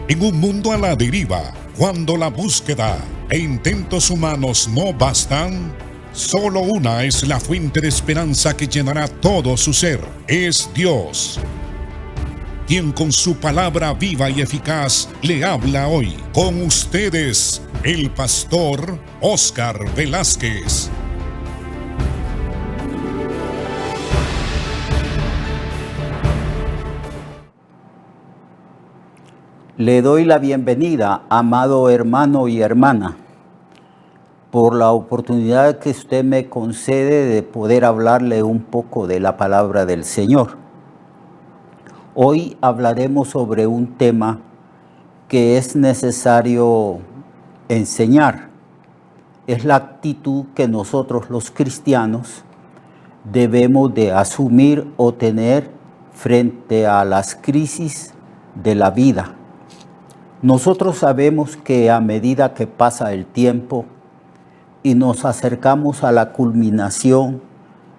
En un mundo a la deriva, cuando la búsqueda e intentos humanos no bastan, solo una es la fuente de esperanza que llenará todo su ser. Es Dios, quien con su palabra viva y eficaz le habla hoy. Con ustedes, el pastor Óscar Velázquez. Le doy la bienvenida, amado hermano y hermana, por la oportunidad que usted me concede de poder hablarle un poco de la palabra del Señor. Hoy hablaremos sobre un tema que es necesario enseñar. Es la actitud que nosotros los cristianos debemos de asumir o tener frente a las crisis de la vida. Nosotros sabemos que a medida que pasa el tiempo y nos acercamos a la culminación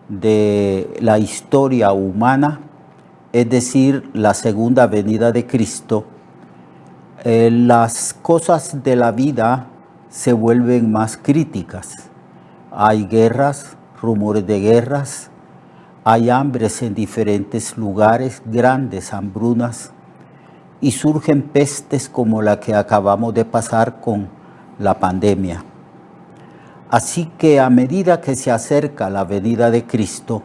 de la historia humana, es decir, la segunda venida de Cristo, las cosas de la vida se vuelven más críticas. Hay guerras, rumores de guerras, hay hambres en diferentes lugares, grandes hambrunas, y surgen pestes como la que acabamos de pasar con la pandemia. Así que a medida que se acerca la venida de Cristo,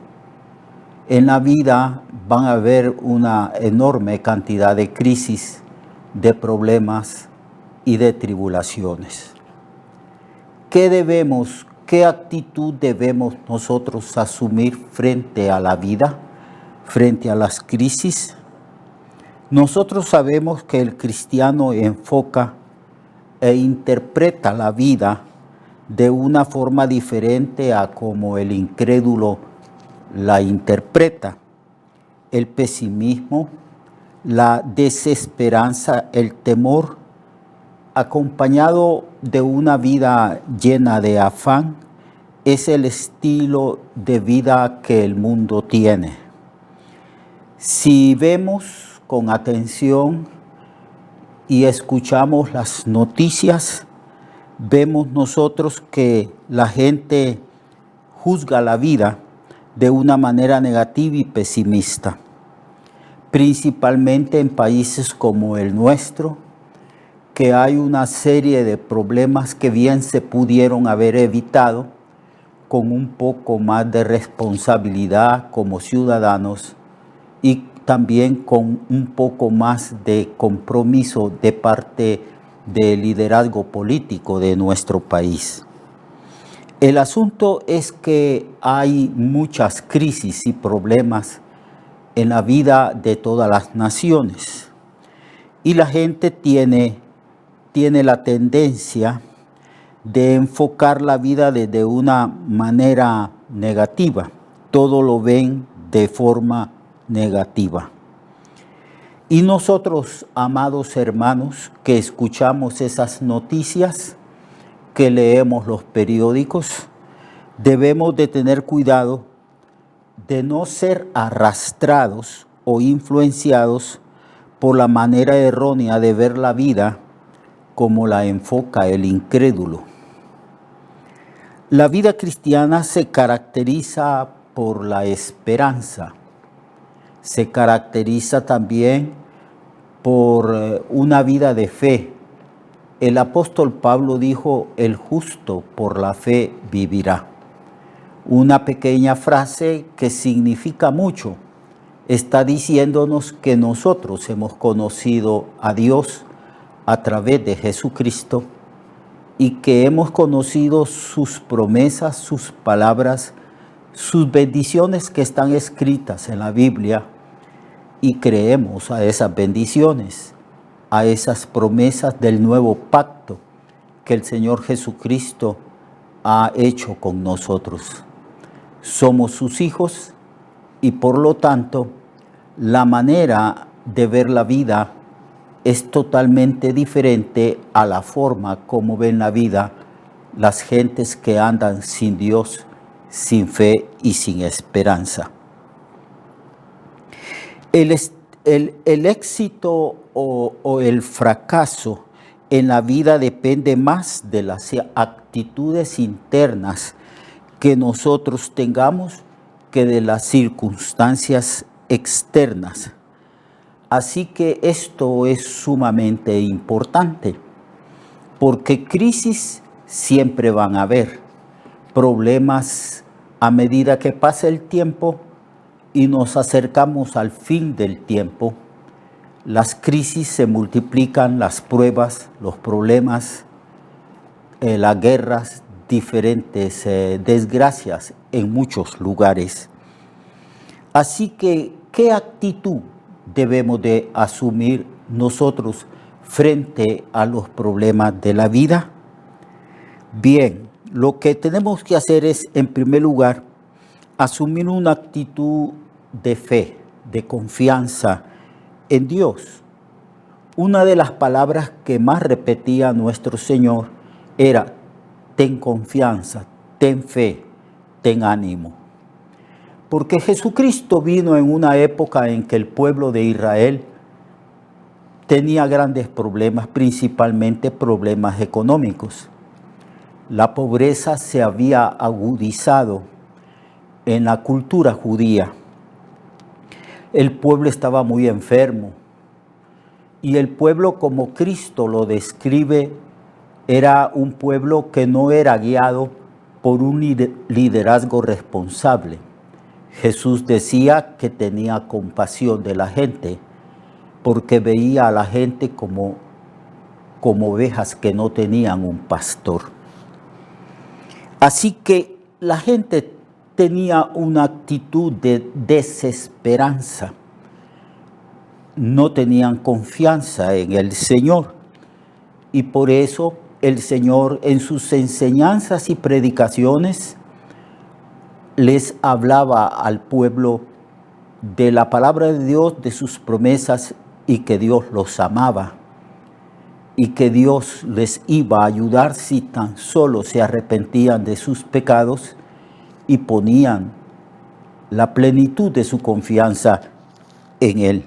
en la vida van a haber una enorme cantidad de crisis, de problemas y de tribulaciones. ¿Qué actitud debemos nosotros asumir frente a la vida, frente a las crisis? Nosotros sabemos que el cristiano enfoca e interpreta la vida de una forma diferente a como el incrédulo la interpreta. El pesimismo, la desesperanza, el temor, acompañado de una vida llena de afán, es el estilo de vida que el mundo tiene. Si vemos con atención y escuchamos las noticias, vemos nosotros que la gente juzga la vida de una manera negativa y pesimista, principalmente en países como el nuestro, que hay una serie de problemas que bien se pudieron haber evitado con un poco más de responsabilidad como ciudadanos y también con un poco más de compromiso de parte del liderazgo político de nuestro país. El asunto es que hay muchas crisis y problemas en la vida de todas las naciones y la gente tiene la tendencia de enfocar la vida desde una manera negativa. Todo lo ven de forma negativa. Y nosotros, amados hermanos, que escuchamos esas noticias, que leemos los periódicos, debemos de tener cuidado de no ser arrastrados o influenciados por la manera errónea de ver la vida como la enfoca el incrédulo. La vida cristiana se caracteriza por la esperanza. Se caracteriza también por una vida de fe. El apóstol Pablo dijo, el justo por la fe vivirá. Una pequeña frase que significa mucho. Está diciéndonos que nosotros hemos conocido a Dios a través de Jesucristo y que hemos conocido sus promesas, sus palabras, sus bendiciones que están escritas en la Biblia y creemos a esas bendiciones, a esas promesas del nuevo pacto que el Señor Jesucristo ha hecho con nosotros. Somos sus hijos y por lo tanto la manera de ver la vida es totalmente diferente a la forma como ven la vida las gentes que andan sin Dios, sin fe y sin esperanza. el éxito o el fracaso en la vida depende más de las actitudes internas que nosotros tengamos que de las circunstancias externas. Así que esto es sumamente importante, porque crisis siempre van a haber, problemas a medida que pasa el tiempo y nos acercamos al fin del tiempo. Las crisis se multiplican, las pruebas, los problemas, las guerras, diferentes desgracias en muchos lugares. Así que, ¿qué actitud debemos de asumir nosotros frente a los problemas de la vida? Bien, lo que tenemos que hacer es, en primer lugar, asumir una actitud de fe, de confianza en Dios. Una de las palabras que más repetía nuestro Señor era: ten confianza, ten fe, ten ánimo. Porque Jesucristo vino en una época en que el pueblo de Israel tenía grandes problemas, principalmente problemas económicos. La pobreza se había agudizado en la cultura judía. El pueblo estaba muy enfermo y el pueblo, como Cristo lo describe, era un pueblo que no era guiado por un liderazgo responsable. Jesús decía que tenía compasión de la gente porque veía a la gente como ovejas que no tenían un pastor. Así que la gente tenía una actitud de desesperanza. No tenían confianza en el Señor. Y por eso el Señor, en sus enseñanzas y predicaciones, les hablaba al pueblo de la palabra de Dios, de sus promesas, y que Dios los amaba y que Dios les iba a ayudar si tan solo se arrepentían de sus pecados y ponían la plenitud de su confianza en Él.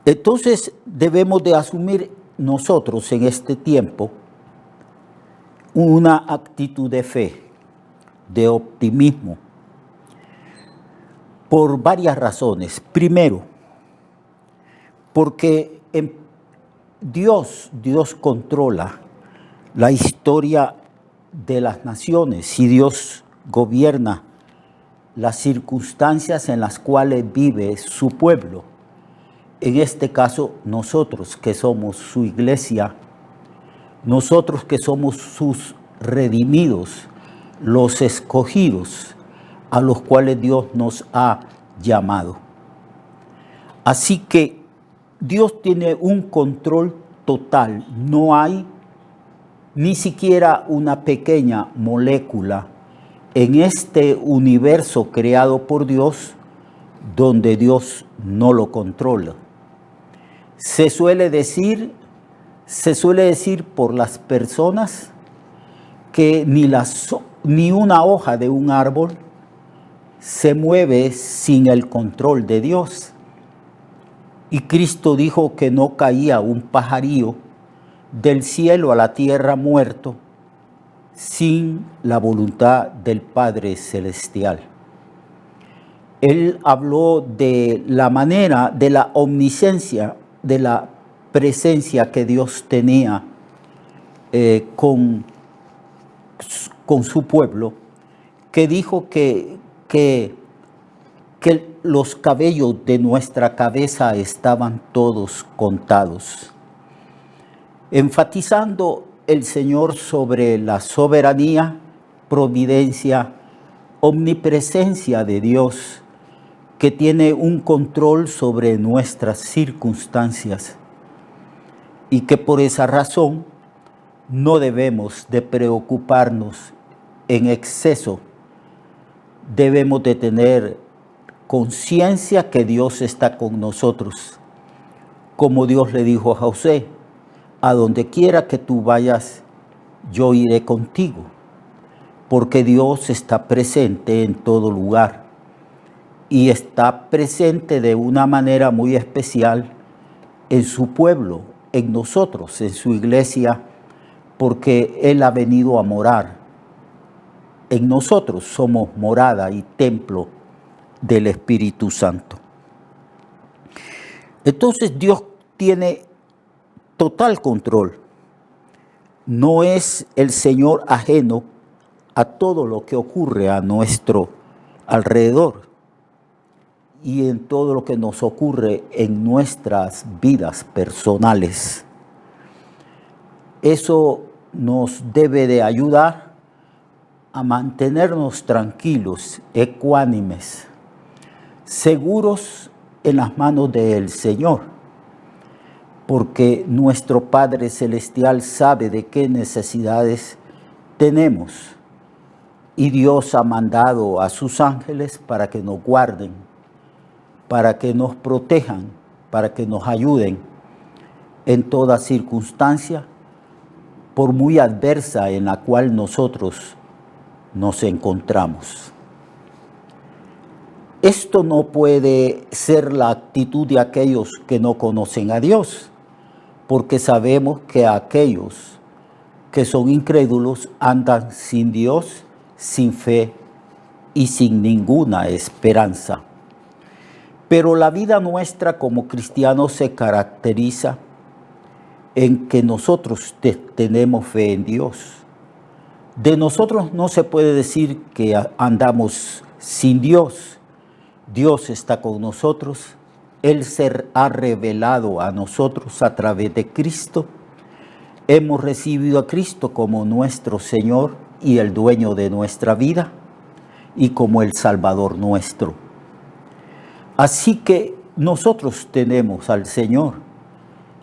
Entonces debemos de asumir nosotros en este tiempo una actitud de fe, de optimismo, por varias razones. Primero, porque Dios controla la historia de las naciones y Dios gobierna las circunstancias en las cuales vive su pueblo. En este caso, nosotros que somos su iglesia, nosotros que somos sus redimidos, los escogidos, a los cuales Dios nos ha llamado. Así que Dios tiene un control total. No hay ni siquiera una pequeña molécula en este universo creado por Dios donde Dios no lo controla. Se suele decir por las personas que ni una hoja de un árbol se mueve sin el control de Dios. Y Cristo dijo que no caía un pajarillo del cielo a la tierra muerto sin la voluntad del Padre Celestial. Él habló de la manera, de la omnisciencia, de la presencia que Dios tenía con su pueblo, que dijo que los cabellos de nuestra cabeza estaban todos contados, enfatizando el Señor sobre la soberanía, providencia, omnipresencia de Dios, que tiene un control sobre nuestras circunstancias y que por esa razón no debemos de preocuparnos en exceso. Debemos de tener conciencia que Dios está con nosotros. Como Dios le dijo a José: a donde quiera que tú vayas, yo iré contigo, porque Dios está presente en todo lugar. y está presente de una manera muy especial en su pueblo, en nosotros, en su iglesia, porque Él ha venido a morar. En nosotros somos morada y templo del Espíritu Santo. Entonces Dios tiene total control. No es el Señor ajeno a todo lo que ocurre a nuestro alrededor y en todo lo que nos ocurre en nuestras vidas personales. Eso nos debe de ayudar a mantenernos tranquilos, ecuánimes, seguros en las manos del Señor, porque nuestro Padre Celestial sabe de qué necesidades tenemos y Dios ha mandado a sus ángeles para que nos guarden, para que nos protejan, para que nos ayuden en toda circunstancia, por muy adversa en la cual nosotros nos encontramos. Esto no puede ser la actitud de aquellos que no conocen a Dios, porque sabemos que aquellos que son incrédulos andan sin Dios, sin fe y sin ninguna esperanza. Pero la vida nuestra como cristianos se caracteriza en que nosotros tenemos fe en Dios. De nosotros no se puede decir que andamos sin Dios. Dios está con nosotros. Él se ha revelado a nosotros a través de Cristo. Hemos recibido a Cristo como nuestro Señor y el dueño de nuestra vida y como el Salvador nuestro. Así que nosotros tenemos al Señor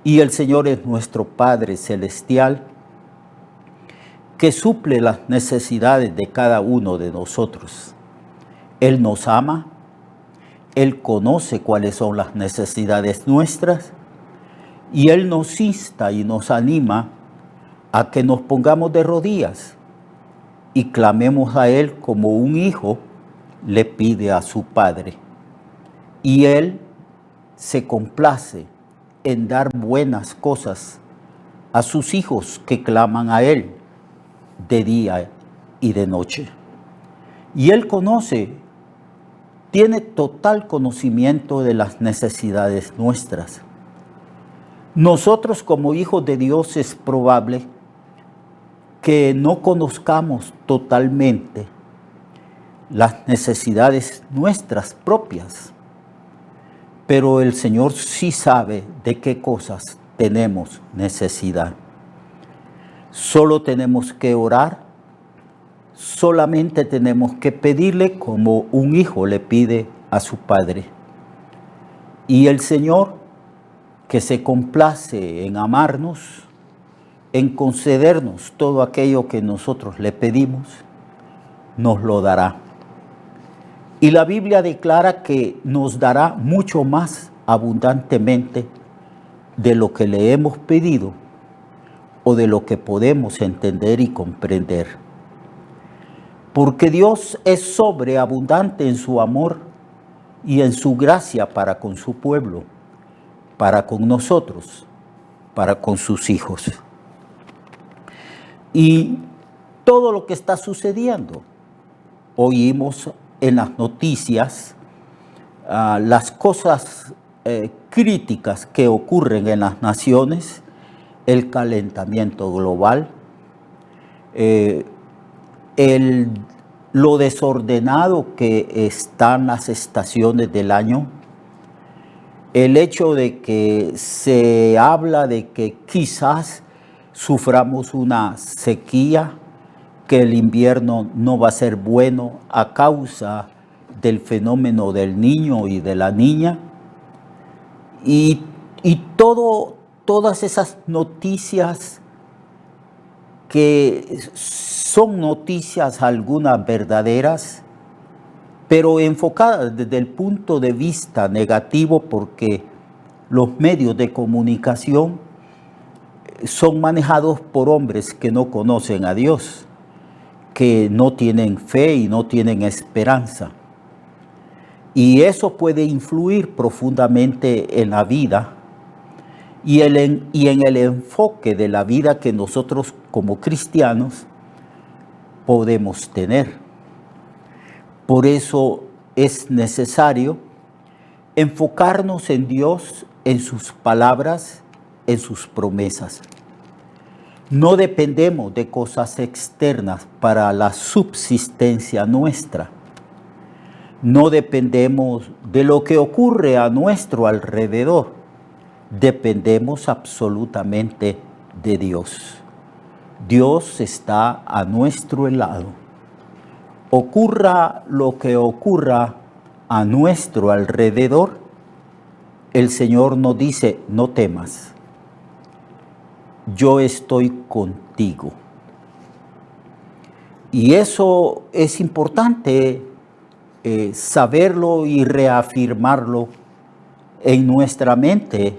y el Señor es nuestro Padre Celestial que suple las necesidades de cada uno de nosotros. Él nos ama, Él conoce cuáles son las necesidades nuestras y Él nos insta y nos anima a que nos pongamos de rodillas y clamemos a Él como un hijo le pide a su padre. Y Él se complace en dar buenas cosas a sus hijos que claman a Él de día y de noche. Y Él tiene total conocimiento de las necesidades nuestras. Nosotros como hijos de Dios es probable que no conozcamos totalmente las necesidades nuestras propias, pero el Señor sí sabe de qué cosas tenemos necesidad. Solo tenemos que orar, solamente tenemos que pedirle como un hijo le pide a su padre. Y el Señor, que se complace en amarnos, en concedernos todo aquello que nosotros le pedimos, nos lo dará. Y la Biblia declara que nos dará mucho más abundantemente de lo que le hemos pedido o de lo que podemos entender y comprender. Porque Dios es sobreabundante en su amor y en su gracia para con su pueblo, para con nosotros, para con sus hijos. Y todo lo que está sucediendo, oímos en las noticias las cosas críticas que ocurren en las naciones, el calentamiento global, lo desordenado que están las estaciones del año, el hecho de que se habla de que quizás suframos una sequía, que el invierno no va a ser bueno a causa del fenómeno del niño y de la niña. Y todas esas noticias que son noticias algunas verdaderas, pero enfocadas desde el punto de vista negativo, porque los medios de comunicación son manejados por hombres que no conocen a Dios, que no tienen fe y no tienen esperanza. Y eso puede influir profundamente en la vida y en el enfoque de la vida que nosotros como cristianos podemos tener. Por eso es necesario enfocarnos en Dios, en sus palabras, en sus promesas. No dependemos de cosas externas para la subsistencia nuestra. No dependemos de lo que ocurre a nuestro alrededor. Dependemos absolutamente de Dios. Dios está a nuestro lado. Ocurra lo que ocurra a nuestro alrededor, el Señor nos dice, no temas, yo estoy contigo. Y eso es importante saberlo y reafirmarlo en nuestra mente,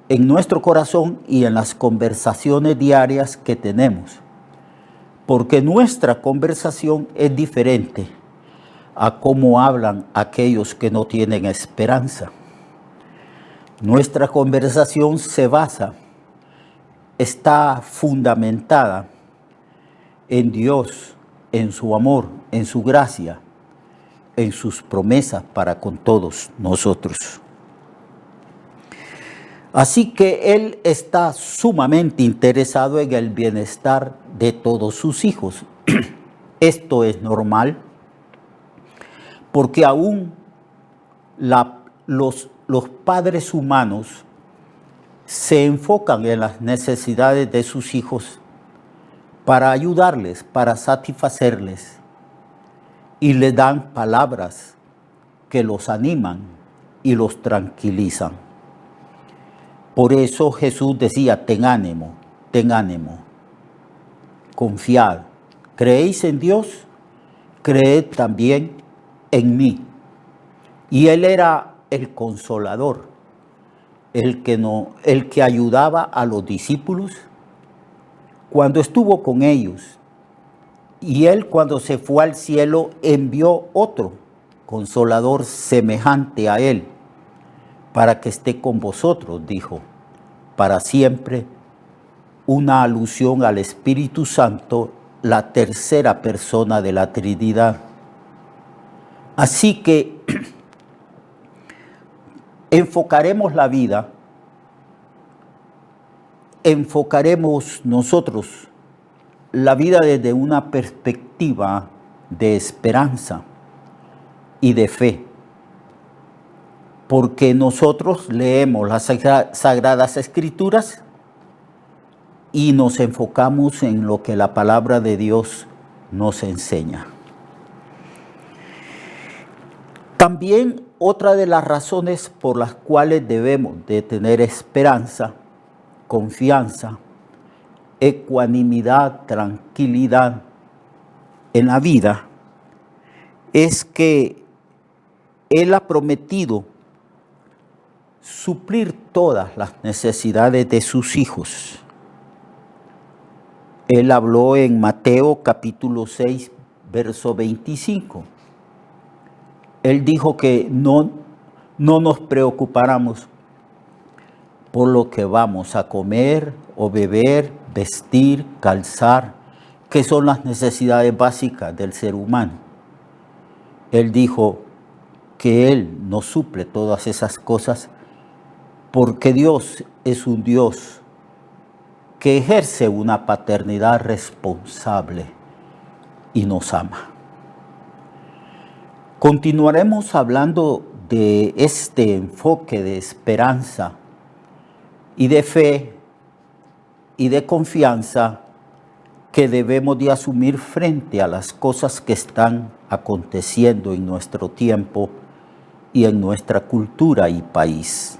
en nuestro corazón y en las conversaciones diarias que tenemos. Porque nuestra conversación es diferente a cómo hablan aquellos que no tienen esperanza. Nuestra conversación está fundamentada en Dios, en su amor, en su gracia, en sus promesas para con todos nosotros. Así que Él está sumamente interesado en el bienestar de todos sus hijos. Esto es normal, porque aún los padres humanos se enfocan en las necesidades de sus hijos para ayudarles, para satisfacerles, y les dan palabras que los animan y los tranquilizan. Por eso Jesús decía, ten ánimo, confiad. ¿Creéis en Dios? Creed también en mí. Y Él era el consolador, el que ayudaba a los discípulos cuando estuvo con ellos. Y Él, cuando se fue al cielo, envió otro consolador semejante a Él, para que esté con vosotros, dijo, para siempre. Una alusión al Espíritu Santo, la tercera persona de la Trinidad. Así que enfocaremos la vida, enfocaremos nosotros la vida desde una perspectiva de esperanza y de fe. Porque nosotros leemos las Sagradas Escrituras y nos enfocamos en lo que la palabra de Dios nos enseña. También otra de las razones por las cuales debemos de tener esperanza, confianza, ecuanimidad, tranquilidad en la vida, es que Él ha prometido suplir todas las necesidades de sus hijos. Él habló en Mateo capítulo 6, verso 25. Él dijo que no nos preocupáramos por lo que vamos a comer o beber, vestir, calzar, que son las necesidades básicas del ser humano. Él dijo que Él nos suple todas esas cosas porque Dios es un Dios que ejerce una paternidad responsable y nos ama. Continuaremos hablando de este enfoque de esperanza y de fe y de confianza que debemos de asumir frente a las cosas que están aconteciendo en nuestro tiempo y en nuestra cultura y país.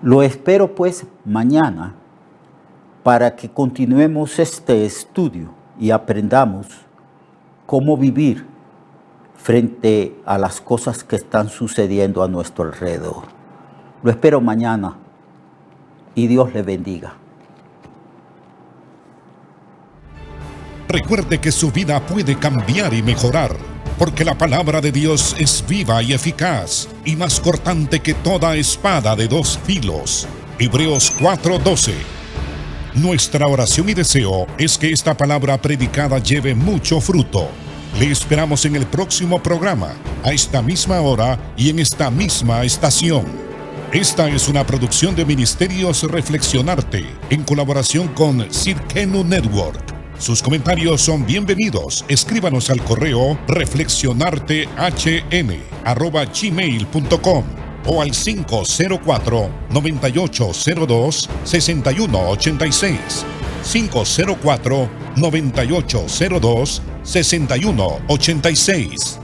Lo espero pues mañana para que continuemos este estudio y aprendamos cómo vivir frente a las cosas que están sucediendo a nuestro alrededor. Lo espero mañana y Dios le bendiga. Recuerde que su vida puede cambiar y mejorar porque la palabra de Dios es viva y eficaz, y más cortante que toda espada de dos filos. Hebreos 4:12. Nuestra oración y deseo es que esta palabra predicada lleve mucho fruto. Le esperamos en el próximo programa, a esta misma hora y en esta misma estación. Esta es una producción de Ministerios Reflexionarte, en colaboración con Cirkenu Network. Sus comentarios son bienvenidos. Escríbanos al correo reflexionartehn@gmail.com o al 504-9802-6186. 504-9802-6186.